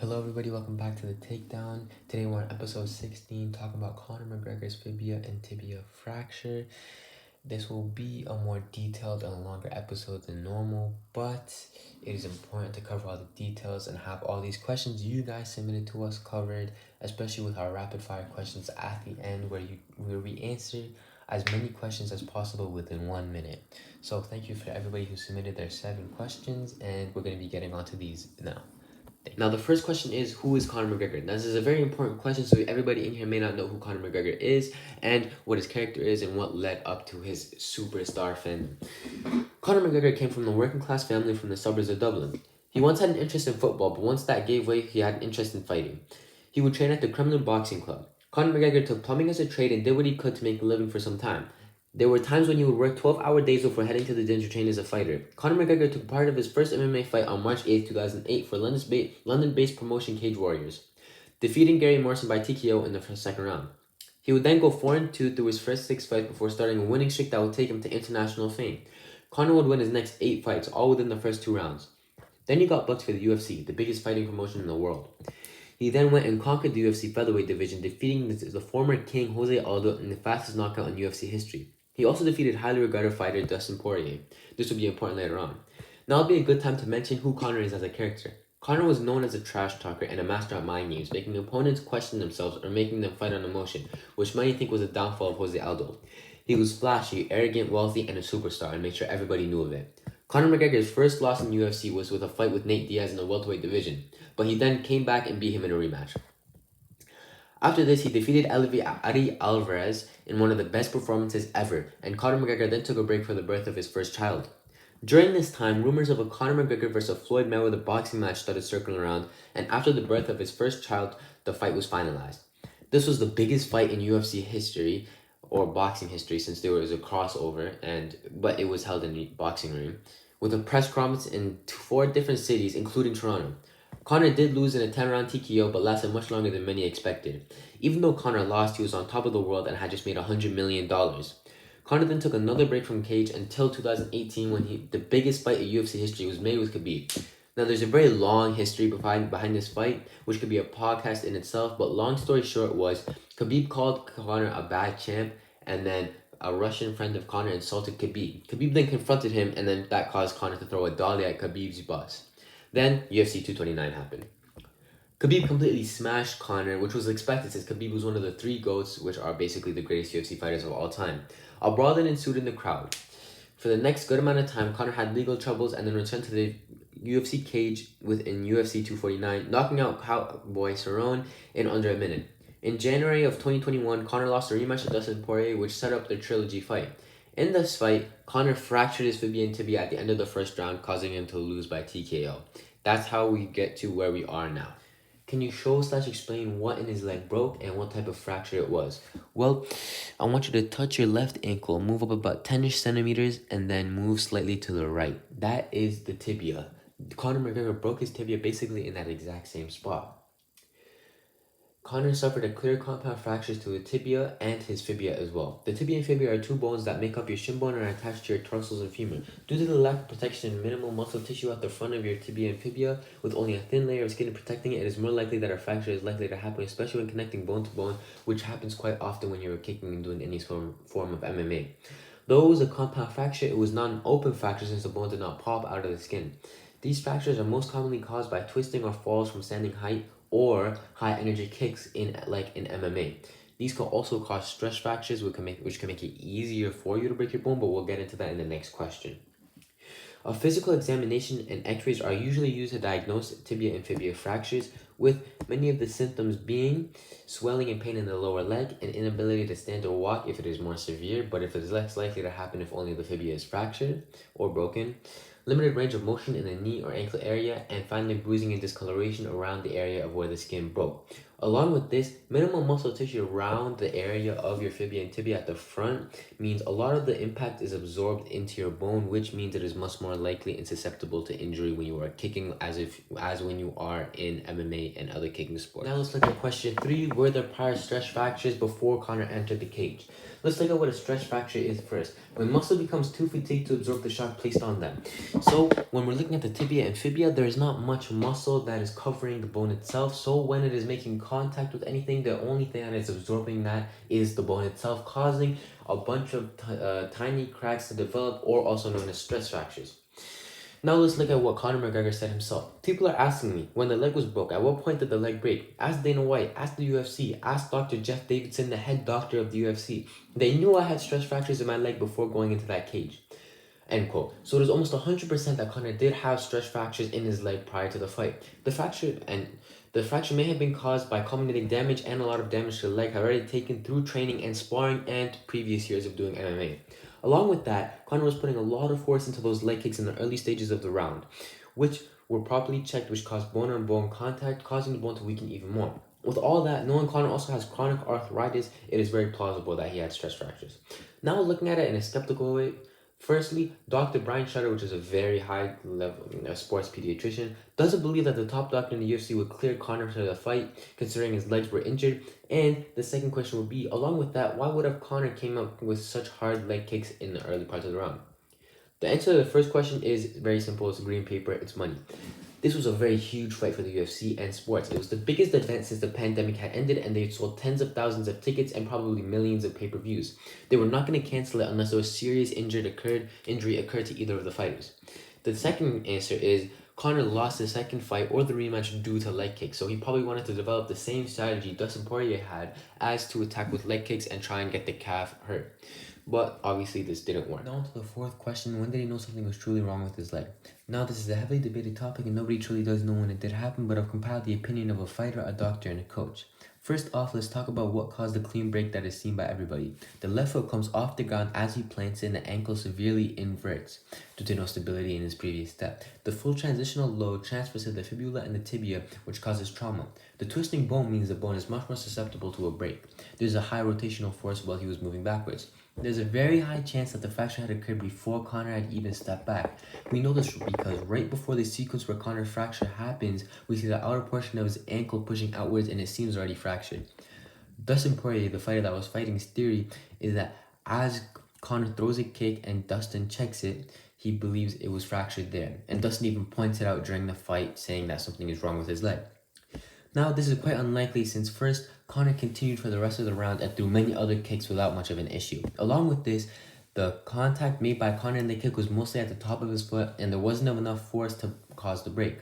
Hello everybody, welcome back to the Takedown. Today we're on episode 16 talking about Conor McGregor's fibia and tibia fracture. This will be a more detailed and longer episode than normal, but it is important to cover all the details and have all these questions you guys submitted to us covered, especially with our rapid fire questions at the end where we answer as many questions as possible within 1 minute. So thank you for everybody who submitted their 7 questions, and we're going to be getting onto these now. Now, the first question is, who is Conor McGregor? Now, this is a very important question, so everybody in here may not know who Conor McGregor is and what his character is and what led up to his superstar fandom. Conor McGregor came from a working class family from the suburbs of Dublin. He once had an interest in football, but once that gave way, he had an interest in fighting. He would train at the Kremlin Boxing Club. Conor McGregor took plumbing as a trade and did what he could to make a living for some time. There were times when he would work 12-hour days before heading to the gym to train as a fighter. Conor McGregor took part of his first MMA fight on March 8, 2008 for London-based promotion Cage Warriors, defeating Gary Morrison by TKO in the second round. He would then go 4-2 through his first 6 fights before starting a winning streak that would take him to international fame. Conor would win his next 8 fights, all within the first 2 rounds. Then he got booked for the UFC, the biggest fighting promotion in the world. He then went and conquered the UFC featherweight division, defeating the former king Jose Aldo in the fastest knockout in UFC history. He also defeated highly regarded fighter Dustin Poirier. This will be important later on. Now would be a good time to mention who Conor is as a character. Conor was known as a trash talker and a master at mind games, making opponents question themselves or making them fight on emotion, which many think was a downfall of Jose Aldo. He was flashy, arrogant, wealthy, and a superstar, and made sure everybody knew of it. Conor McGregor's first loss in UFC was with a fight with Nate Diaz in the welterweight division, but he then came back and beat him in a rematch. After this, he defeated Ari Alvarez in one of the best performances ever, and Conor McGregor then took a break for the birth of his first child. During this time, rumors of a Conor McGregor versus Floyd Mayweather boxing match started circling around, and after the birth of his first child, the fight was finalized. This was the biggest fight in UFC history, or boxing history, since there was a crossover, but it was held in the boxing ring, with a press conference in 4 different cities, including Toronto. Conor did lose in a 10-round TKO, but lasted much longer than many expected. Even though Conor lost, he was on top of the world and had just made $100 million. Conor then took another break from cage until 2018 when the biggest fight in UFC history was made with Khabib. Now, there's a very long history behind this fight, which could be a podcast in itself, but long story short was Khabib called Conor a bad champ, and then a Russian friend of Conor insulted Khabib. Khabib then confronted him, and then that caused Conor to throw a dolly at Khabib's bus. Then UFC 229 happened. Khabib completely smashed Conor, which was expected since Khabib was one of the 3 GOATs, which are basically the greatest UFC fighters of all time. A brawl then ensued in the crowd. For the next good amount of time, Conor had legal troubles and then returned to the UFC cage in UFC 249, knocking out Cowboy Cerrone in under a minute. In January of 2021, Conor lost a rematch to Dustin Poirier, which set up the trilogy fight. In this fight, Conor fractured his fibia and tibia at the end of the first round, causing him to lose by TKO. That's how we get to where we are now. Can you show/explain what in his leg broke and what type of fracture it was? Well, I want you to touch your left ankle, move up about 10-ish centimeters, and then move slightly to the right. That is the tibia. Conor McGregor broke his tibia basically in that exact same spot. Conor suffered a clear compound fractures to the tibia and his fibia as well. The tibia and fibia are 2 bones that make up your shin bone and are attached to your tarsals and femur. Due to the lack of protection and minimal muscle tissue at the front of your tibia and fibia, with only a thin layer of skin protecting it, it is more likely that a fracture is likely to happen, especially when connecting bone to bone, which happens quite often when you're kicking and doing any form of MMA. Though it was a compound fracture, it was not an open fracture since the bone did not pop out of the skin. These fractures are most commonly caused by twisting or falls from standing height or high energy kicks in MMA. These can also cause stress fractures, which can make it easier for you to break your bone, but we'll get into that in the next question. A physical examination and x-rays are usually used to diagnose tibia and fibia fractures, with many of the symptoms being swelling and pain in the lower leg, and inability to stand or walk if it is more severe, but if it is less likely to happen if only the fibia is fractured or broken, limited range of motion in the knee or ankle area, and finally bruising and discoloration around the area of where the skin broke. Along with this, minimal muscle tissue around the area of your fibula and tibia at the front means a lot of the impact is absorbed into your bone, which means it is much more likely and susceptible to injury when you are kicking as when you are in MMA and other kicking sports. Now let's look at question 3. Were there prior stress fractures before Conor entered the cage? Let's look at what a stress fracture is first. When muscle becomes too fatigued to absorb the shock placed on them. So when we're looking at the tibia and fibula, there is not much muscle that is covering the bone itself. So when it is making contact with anything, the only thing that is absorbing that is the bone itself, causing a bunch of tiny cracks to develop, or also known as stress fractures. Now let's look at what Conor McGregor said himself. People are asking me, when the leg was broke, at what point did the leg break? Ask Dana White, ask the UFC, ask Dr. Jeff Davidson, the head doctor of the UFC. They knew I had stress fractures in my leg before going into that cage. End quote. So it is almost 100% that Conor did have stress fractures in his leg prior to the fight. The fracture may have been caused by accumulating damage, and a lot of damage to the leg had already taken through training and sparring and previous years of doing MMA. Along with that, Conor was putting a lot of force into those leg kicks in the early stages of the round, which were properly checked, which caused bone-on-bone contact, causing the bone to weaken even more. With all that, knowing Conor also has chronic arthritis, it is very plausible that he had stress fractures. Now looking at it in a skeptical way, firstly, Dr. Brian Shutter, which is a very high level sports pediatrician, doesn't believe that the top doctor in the UFC would clear Conor to the fight, considering his legs were injured. And the second question would be, along with that, why would have Conor came up with such hard leg kicks in the early parts of the round? The answer to the first question is very simple. It's green paper, it's money. This was a very huge fight for the UFC and sports. It was the biggest event since the pandemic had ended, and they had sold tens of thousands of tickets and probably millions of pay-per-views. They were not going to cancel it unless a serious injury occurred to either of the fighters. The second answer is Conor lost the second fight or the rematch due to leg kicks, so he probably wanted to develop the same strategy Dustin Poirier had, as to attack with leg kicks and try and get the calf hurt. But obviously this didn't work. Now on to the fourth question, when did he know something was truly wrong with his leg? Now this is a heavily debated topic and nobody truly does know when it did happen, but I've compiled the opinion of a fighter, a doctor, and a coach. First off, let's talk about what caused the clean break that is seen by everybody. The left foot comes off the ground as he plants it, and the ankle severely inverts due to no stability in his previous step. The full transitional load transfers to the fibula and the tibia, which causes trauma. The twisting bone means the bone is much more susceptible to a break. There's a high rotational force while he was moving backwards. There's a very high chance that the fracture had occurred before Conor had even stepped back. We know this because right before the sequence where Conor's fracture happens, we see the outer portion of his ankle pushing outwards and it seems already fractured. Dustin Poirier, the fighter that was fighting's theory, is that as Conor throws a kick and Dustin checks it, he believes it was fractured there. And Dustin even points it out during the fight, saying that something is wrong with his leg. Now, this is quite unlikely since first, Conor continued for the rest of the round and threw many other kicks without much of an issue. Along with this, the contact made by Conor in the kick was mostly at the top of his foot and there wasn't enough force to cause the break.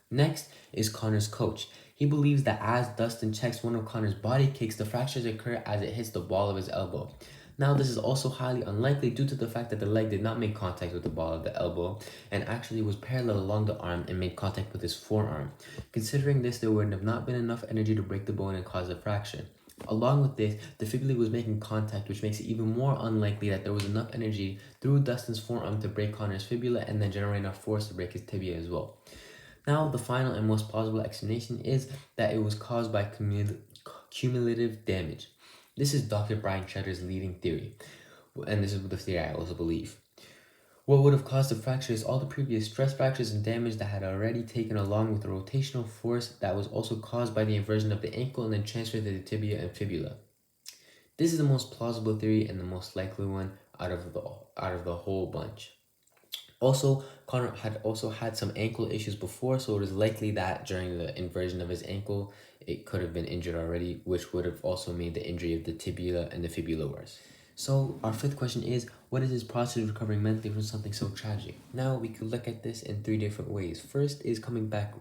Next is Conor's coach. He believes that as Dustin checks one of Conor's body kicks, the fractures occur as it hits the ball of his elbow. Now, this is also highly unlikely due to the fact that the leg did not make contact with the ball of the elbow and actually was parallel along the arm and made contact with his forearm. Considering this, there would have not been enough energy to break the bone and cause a fracture. Along with this, the fibula was making contact, which makes it even more unlikely that there was enough energy through Dustin's forearm to break Conor's fibula and then generate enough force to break his tibia as well. Now, the final and most plausible explanation is that it was caused by cumulative damage. This is Dr. Brian Shutter's leading theory, and this is the theory I also believe. What would have caused the fracture is all the previous stress fractures and damage that had already taken along with the rotational force that was also caused by the inversion of the ankle and then transferred to the tibia and fibula. This is the most plausible theory and the most likely one out of the whole bunch. Also, Conor had also had some ankle issues before, so it is likely that during the inversion of his ankle, it could have been injured already, which would have also made the injury of the tibia and the fibula worse. So our fifth question is, what is his process of recovering mentally from something so tragic? Now we could look at this in three different ways. First is coming back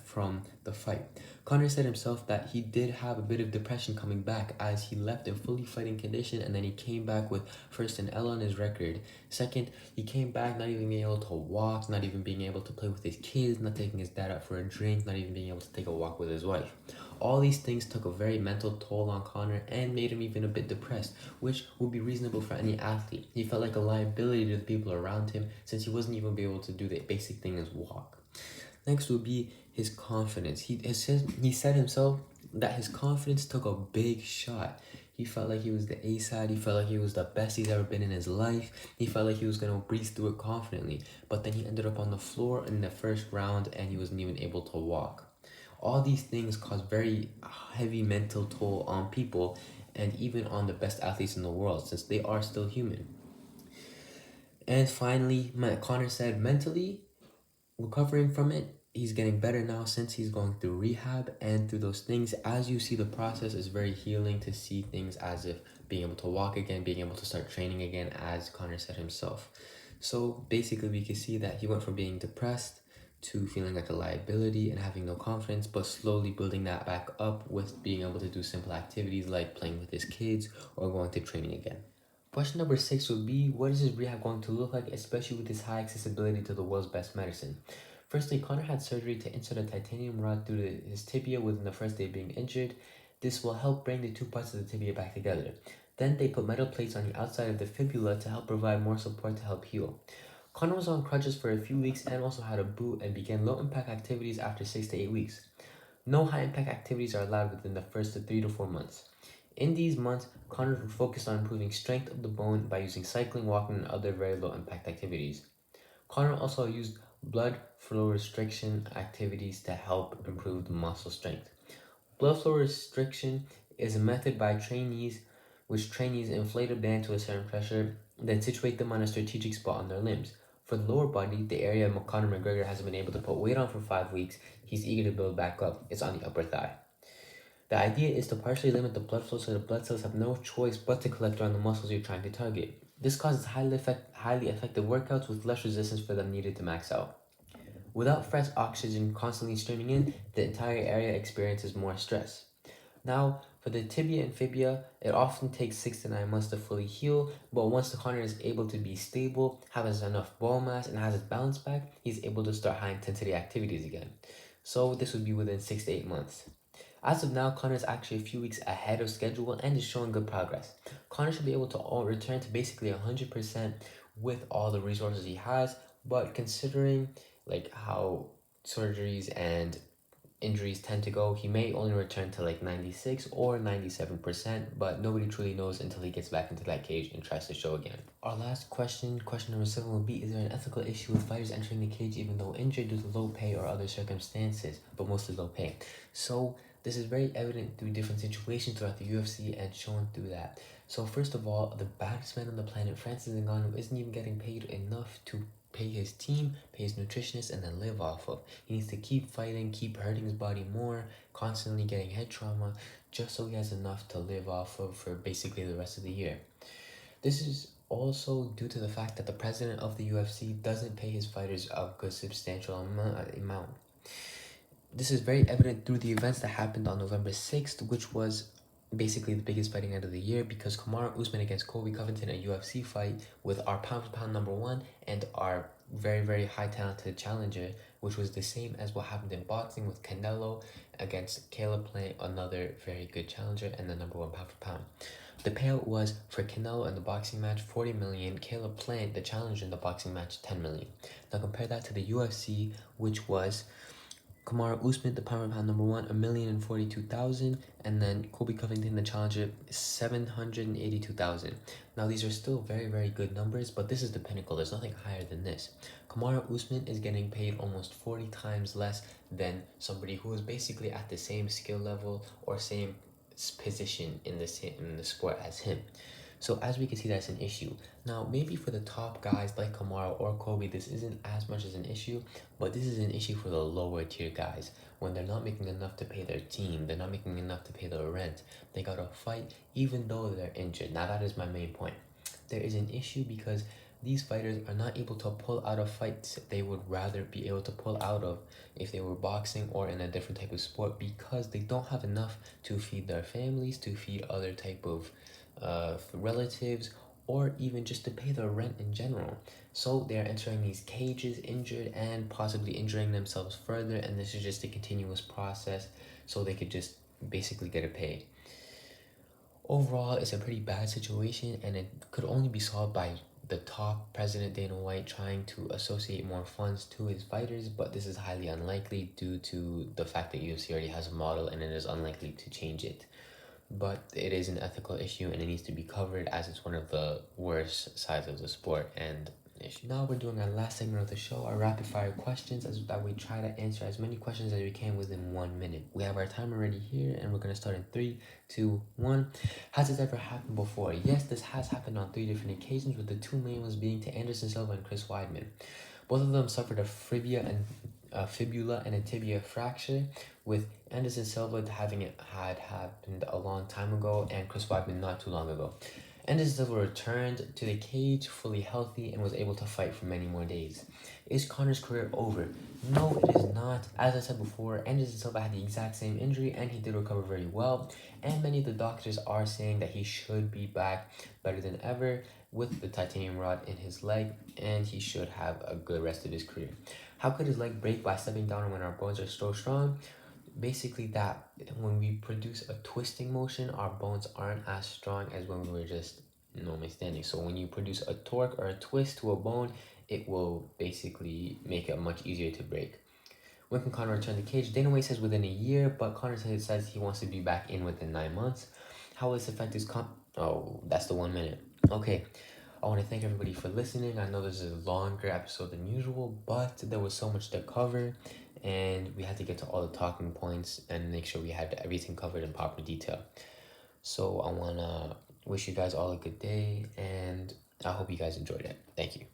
from the fight. Conor said himself that he did have a bit of depression coming back as he left in fully fighting condition and then he came back with first an L on his record. Second, he came back not even being able to walk, not even being able to play with his kids, not taking his dad out for a drink, not even being able to take a walk with his wife. All these things took a very mental toll on Conor and made him even a bit depressed, which would be reasonable for any athlete. He felt like a liability to the people around him since he wasn't even able to do the basic thing as walk. Next would be his confidence. He said himself that his confidence took a big shot. He felt like he was the A side. He felt like he was the best he's ever been in his life. He felt like he was gonna breeze through it confidently. But then he ended up on the floor in the first round and he wasn't even able to walk. All these things cause very heavy mental toll on people and even on the best athletes in the world since they are still human. And finally, Connor said mentally, recovering from it, he's getting better now since he's going through rehab and through those things. As you see, the process is very healing to see things as if being able to walk again, being able to start training again, as Connor said himself. So basically, we can see that he went from being depressed to feeling like a liability and having no confidence, but slowly building that back up with being able to do simple activities like playing with his kids or going to training again. Question number 6 would be, what is his rehab going to look like, especially with his high accessibility to the world's best medicine? Firstly, Connor had surgery to insert a titanium rod through his tibia within the first day of being injured. This will help bring the two parts of the tibia back together. Then they put metal plates on the outside of the fibula to help provide more support to help heal. Connor was on crutches for a few weeks and also had a boot and began low impact activities after 6 to 8 weeks. No high impact activities are allowed within the first 3 to 4 months. In these months, Connor focused on improving strength of the bone by using cycling, walking, and other very low impact activities. Connor also used blood flow restriction activities to help improve the muscle strength. Blood flow restriction is a method by trainees inflate a band to a certain pressure, then situate them on a strategic spot on their limbs. For the lower body, the area Conor McGregor hasn't been able to put weight on for 5 weeks, he's eager to build back up. It's on the upper thigh. The idea is to partially limit the blood flow so the blood cells have no choice but to collect around the muscles you're trying to target. This causes highly effective workouts with less resistance for them needed to max out. Without fresh oxygen constantly streaming in, the entire area experiences more stress. Now, for the tibia and fibula, it often takes 6 to 9 months to fully heal, but once the corner is able to be stable, has enough bone mass, and has his balance back, he's able to start high intensity activities again. So this would be within 6 to 8 months. As of now, Connor is actually a few weeks ahead of schedule and is showing good progress. Connor should be able to return to basically 100% with all the resources he has, but considering like how surgeries and injuries tend to go, he may only return to like 96 or 97%, but nobody truly knows until he gets back into that cage and tries to show again. Our last question number 7 will be, is there an ethical issue with fighters entering the cage even though injured due to low pay or other circumstances, but mostly low pay? So this is very evident through different situations throughout the UFC and shown through that. So first of all, the baddest man on the planet, Francis Ngannou, isn't even getting paid enough to pay his team, pay his nutritionist, and then live off of. He needs to keep fighting, keep hurting his body more, constantly getting head trauma, just so he has enough to live off of for basically the rest of the year. This is also due to the fact that the president of the UFC doesn't pay his fighters a good substantial amount. This is very evident through the events that happened on November 6th, which was basically the biggest fighting night of the year because Kamaru Usman against Colby Covington, a UFC fight with our pound for pound number 1 and our very, very high talented challenger, which was the same as what happened in boxing with Canelo against Caleb Plant, another very good challenger and the number 1 pound for pound. The payout was for Canelo in the boxing match 40 million, Caleb Plant, the challenger in the boxing match 10 million. Now compare that to the UFC, which was Kamaru Usman, the pound for pound number 1, 1,042,000, and then Colby Covington, the challenger, 782,000. Now these are still very, very good numbers, but this is the pinnacle. There's nothing higher than this. Kamaru Usman is getting paid almost 40 times less than somebody who is basically at the same skill level or same position in the sport as him. So as we can see, that's an issue. Now, maybe for the top guys like Kamaru or Kobe, this isn't as much as an issue, but this is an issue for the lower tier guys. When they're not making enough to pay their team, they're not making enough to pay their rent, they gotta fight even though they're injured. Now, that is my main point. There is an issue because these fighters are not able to pull out of fights they would rather be able to pull out of if they were boxing or in a different type of sport because they don't have enough to feed their families, to feed other type of relatives, or even just to pay their rent in general. So they're entering these cages injured and possibly injuring themselves further, and this is just a continuous process so they could just basically get it paid. Overall, it's a pretty bad situation and it could only be solved by the top president Dana White trying to associate more funds to his fighters, but this is highly unlikely due to the fact that UFC already has a model and it is unlikely to change it. But it is an ethical issue and it needs to be covered as it's one of the worst sides of the sport and issue. Now we're doing our last segment of the show, our rapid fire questions, as that we try to answer as many questions as we can within 1 minute. We have our timer ready here and we're gonna start in 3, 2, 1. Has this ever happened before? Yes, this has happened on 3 different occasions, with the 2 main ones being to Anderson Silva and Chris Weidman. Both of them suffered a fibula and a tibia fracture, with Anderson Silva having it had happened a long time ago and Chris Weidman not too long ago. Anderson Silva returned to the cage fully healthy and was able to fight for many more days. Is Conor's career over? No, it is not. As I said before, Anderson Silva had the exact same injury and he did recover very well. And many of the doctors are saying that he should be back better than ever with the titanium rod in his leg, and he should have a good rest of his career. How could his leg break? By stepping down when our bones are so strong? Basically that when we produce a twisting motion, our bones aren't as strong as when we were just normally standing. So when you produce a torque or a twist to a bone, it will basically make it much easier to break. When can Conor return to the cage? Dana White says within a year, but Conor says he wants to be back in within 9 months. How will this affect his Oh, that's the 1 minute. Okay, I want to thank everybody for listening. I know this is a longer episode than usual, but there was so much to cover, and we had to get to all the talking points and make sure we had everything covered in proper detail. So I want to wish you guys all a good day, and I hope you guys enjoyed it. Thank you.